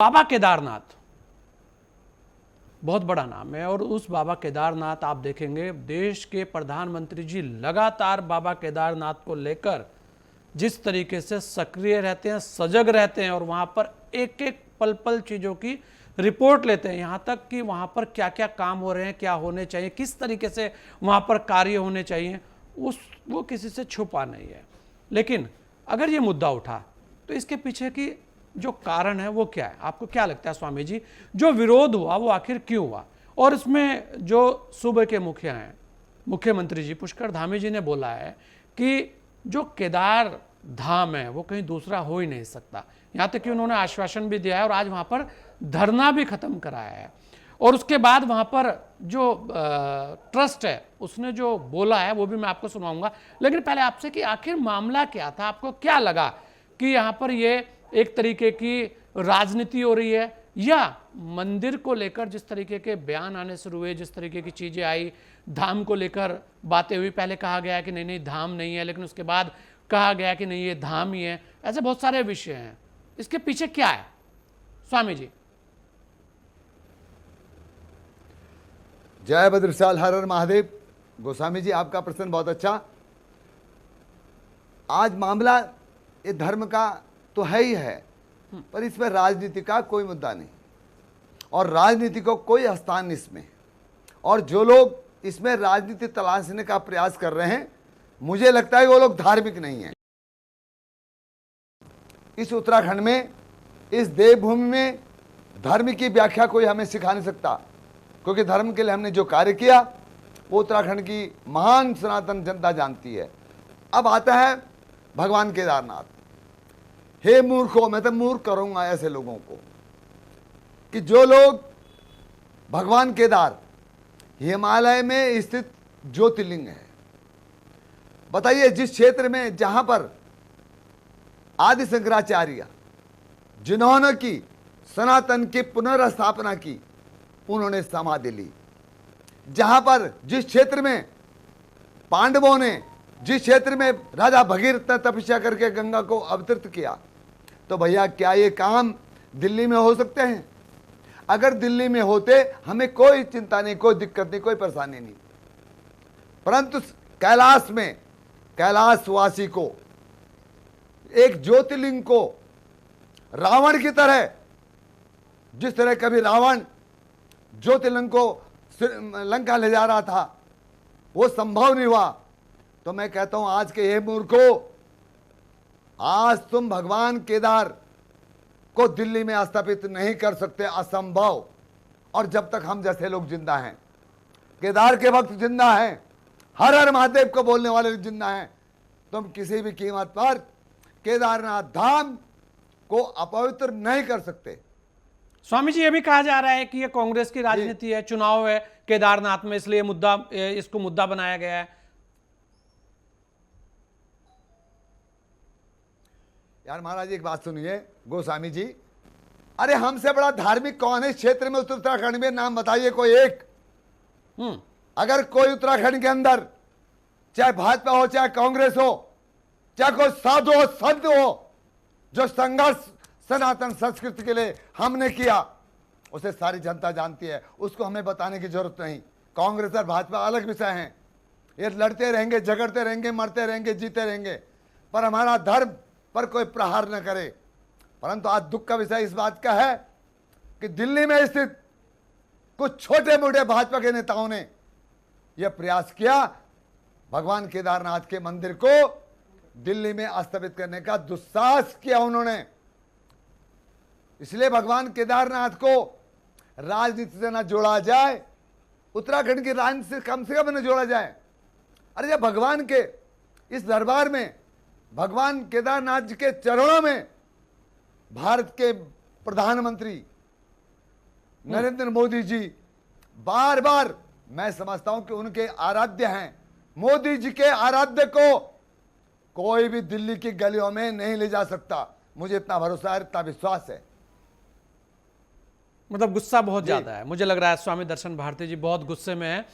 बाबा केदारनाथ बहुत बड़ा नाम है और उस बाबा केदारनाथ आप देखेंगे देश के प्रधानमंत्री जी लगातार बाबा केदारनाथ को लेकर जिस तरीके से सक्रिय रहते हैं, सजग रहते हैं और वहां पर एक एक पल पल चीजों की रिपोर्ट लेते हैं, यहां तक कि वहां पर क्या क्या काम हो रहे हैं, क्या होने चाहिए, किस तरीके से वहां पर कार्य होने चाहिए, वो किसी से छुपा नहीं है। लेकिन अगर ये मुद्दा उठा तो इसके पीछे की जो कारण है वो क्या है? आपको क्या लगता है स्वामी जी, जो विरोध हुआ वो आखिर क्यों हुआ? और इसमें जो सूबे के मुखिया हैं, मुख्यमंत्री जी पुष्कर धामी जी ने बोला है कि जो केदार धाम है वो कहीं दूसरा हो ही नहीं सकता। यहां तक कि उन्होंने आश्वासन भी दिया है और आज वहां पर धरना भी खत्म कराया है। और उसके बाद वहां पर जो ट्रस्ट है उसने जो बोला है वो भी मैं आपको सुनाऊंगा। लेकिन पहले आपसे कि आखिर मामला क्या था, आपको क्या लगा कि यहां पर ये एक तरीके की राजनीति हो रही है, या मंदिर को लेकर जिस तरीके के बयान आने शुरू हुए, जिस तरीके की चीजें आई, धाम को लेकर बातें हुई, पहले कहा गया कि नहीं नहीं धाम नहीं है, लेकिन उसके बाद कहा गया कि नहीं ये धाम ही है, ऐसे बहुत सारे विषय हैं, इसके पीछे क्या है स्वामी जी? जय भद्रशाल, हर हर महादेव। गोस्वामी जी आपका प्रश्न बहुत अच्छा। आज मामला ये धर्म का तो है ही है, पर इसमें राजनीति का कोई मुद्दा नहीं और राजनीति को कोई स्थान इसमें। और जो लोग इसमें राजनीति तलाशने का प्रयास कर रहे हैं, मुझे लगता है वो लोग धार्मिक नहीं हैं। इस उत्तराखंड में, इस देवभूमि में धर्म की व्याख्या कोई हमें सिखा नहीं सकता, क्योंकि धर्म के लिए हमने जो कार्य किया वो उत्तराखंड की महान सनातन जनता जानती है। अब आता है भगवान केदारनाथ। हे मूर्खों, मैं तो मूर्ख करूंगा ऐसे लोगों को कि जो लोग भगवान केदार हिमालय में स्थित ज्योतिर्लिंग है, बताइए जिस क्षेत्र में जहां पर आदि शंकराचार्य जिन्होंने की सनातन की पुनर्स्थापना की, उन्होंने समाधि ली, जहां पर जिस क्षेत्र में पांडवों ने, जिस क्षेत्र में राजा भगीरथ ने तपस्या करके गंगा को अवतरित किया, तो भैया क्या ये काम दिल्ली में हो सकते हैं? अगर दिल्ली में होते हमें कोई चिंता नहीं, कोई दिक्कत नहीं, कोई परेशानी नहीं। परंतु कैलाश में कैलाशवासी को, एक ज्योतिर्लिंग को रावण की तरह, जिस तरह कभी रावण ज्योतिर्लिंग को लंका ले जा रहा था, वो संभव नहीं हुआ। तो मैं कहता हूं आज के ये मूर्खों, आज तुम भगवान केदार को दिल्ली में स्थापित नहीं कर सकते, असंभव। और जब तक हम जैसे लोग जिंदा हैं, केदार के भक्त जिंदा हैं, हर हर महादेव को बोलने वाले जिंदा हैं, तुम किसी भी कीमत पर केदारनाथ धाम को अपवित्र नहीं कर सकते। स्वामी जी ये भी कहा जा रहा है कि ये कांग्रेस की राजनीति है, चुनाव है केदारनाथ में, इसलिए इसको मुद्दा बनाया गया है। यार महाराज एक बात सुनिए गोस्वामी जी, अरे हमसे बड़ा धार्मिक कौन है इस क्षेत्र में? उत्तराखंड में नाम बताइए कोई एक। अगर कोई उत्तराखंड के अंदर, चाहे भाजपा हो, चाहे कांग्रेस हो, चाहे कोई साधु हो, संत हो, जो संघर्ष सनातन संस्कृति के लिए हमने किया, उसे सारी जनता जानती है, उसको हमें बताने की जरूरत नहीं। कांग्रेस और भाजपा अलग विषय हैं, ये लड़ते रहेंगे, झगड़ते रहेंगे, मरते रहेंगे, जीते रहेंगे, पर हमारा धर्म पर कोई प्रहार न करे। परंतु आज दुख का विषय इस बात का है कि दिल्ली में स्थित कुछ छोटे मोटे भाजपा के नेताओं ने यह प्रयास किया भगवान केदारनाथ के मंदिर को दिल्ली में स्थापित करने का दुस्साहस किया उन्होंने। इसलिए भगवान केदारनाथ को राजनीति से न जोड़ा जाए, उत्तराखंड की राजनीति से कम न जोड़ा जाए। अरे जब भगवान के इस दरबार में, भगवान केदारनाथ जी के चरणों में भारत के प्रधानमंत्री नरेंद्र मोदी जी बार बार, मैं समझता हूं कि उनके आराध्य हैं, मोदी जी के आराध्य को कोई भी दिल्ली की गलियों में नहीं ले जा सकता। मुझे इतना भरोसा है, इतना विश्वास है। मतलब गुस्सा बहुत ज्यादा है, मुझे लग रहा है स्वामी दर्शन भारती जी बहुत गुस्से में है।